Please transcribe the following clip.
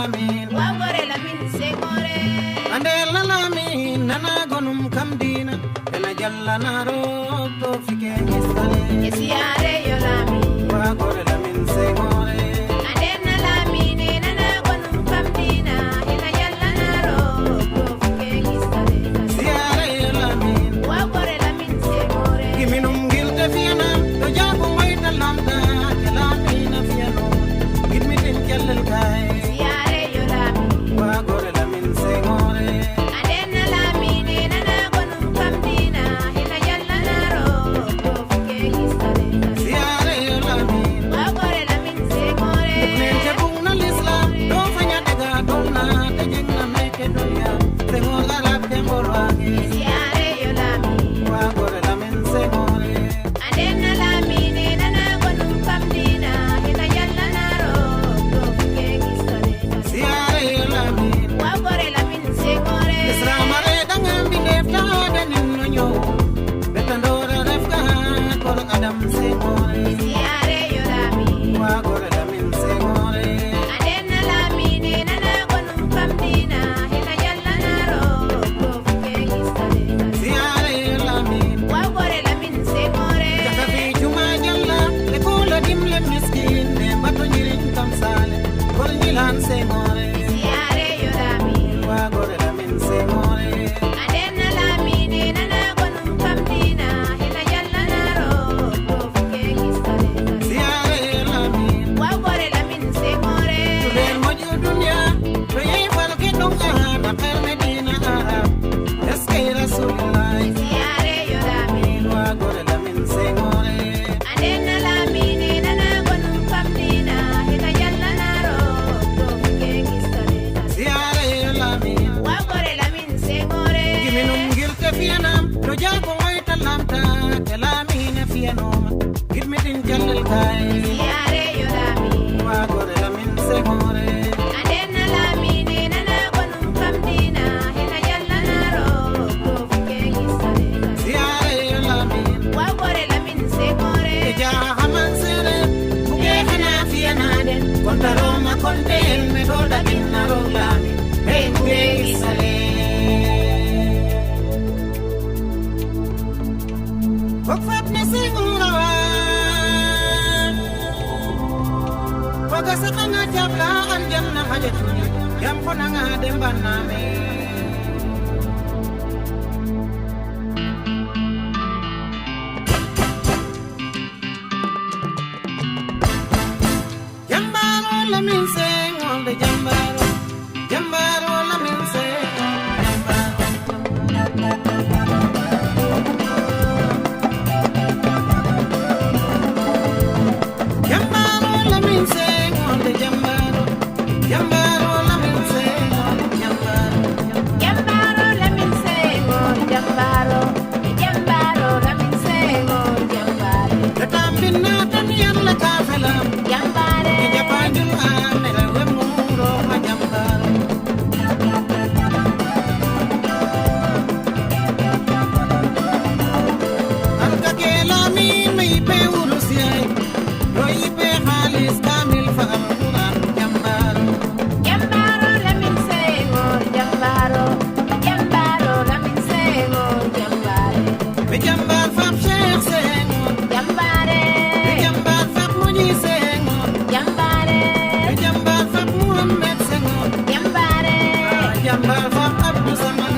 lamin wagore la min segore ande la lamin nana gonum kamdina ena jalla naro to fike misale esiare yo la min wagore lamin segore ande na la min nana gonum kamdina ina yalla naro to fike gisale siare lamin wagore la min segore kiminum gilte fiana to jabu mai talamta lamin fiano gidmitin jallal kai siare yo la min wagore lamin segore ande na la min nana gonum kamdina ina yalla naro to fike gisale siare lamin wagore la min segore nen jabung na l'islam do fanya daga donna te jengna meke dunya segor arab de morwangi siare yo la min wagore lamin segore ande na la min nana gonum kamdina ina yalla naro to fike gisale siare lamin wagore la min segore isramare dangam bi defta danin no nyo betandora refka kor adam segore siare yo la min wagore lamin segore ande na la min nana gonum kamdina ina yalla naro to fike gisale siare lamin wagore la min segore Kakafi juma jalla le kula dimle miskin ne bato nyirin kamsale kol nyilan segore siare yo la min wagore lamin segore ande na la min nana gonum kamdina ina yalla naro to fike gisale siare lamin wagore la min segore tulen moju dunya to yey fal ke dong ana per medina arab eskay rasulullah siare yo la min wagore lamin segore ande na la min nana gonum kamdina ina yalla naro to fike gisale siare lamin wagore la min segore giminum gilte fianam to jabo moy talamta kalamin fianoma gidmitin jallal kai siare yo la min wagore lamin segore ande na la min nana gonum kamdina ina yalla naro to fike gisale siare lamin wagore la min segore ja haman sere buge hana fianaden kontaroma kontel me do da binaro lamin hey buge isale Wakfat ne segura Waga sakanga jabla al janna hajatuni yam konanga dembaname Jambaro lamin sengol de jambaro Jambaro lamin sengol jambaro Jambaro lamin sengol de jambaro Jambaro lamin sengol jambaro jambaro la min segor jambaro jambaro la min segor jambare Katambina tan yalla kafalam jambare Japajul amela wemuro ma jambaro Alka ke lamin mai pe urusiyai Doi pe khalis kamil fa alquran jambaro jambaro la min segor jambaro jambaro la min segor jambare Be jambar fam Cheikh Senghor jambare Be jambar fam Moji Senghor jambare Be jambar fam Mohamed Senghor jambare Jambar fam Abdou Samad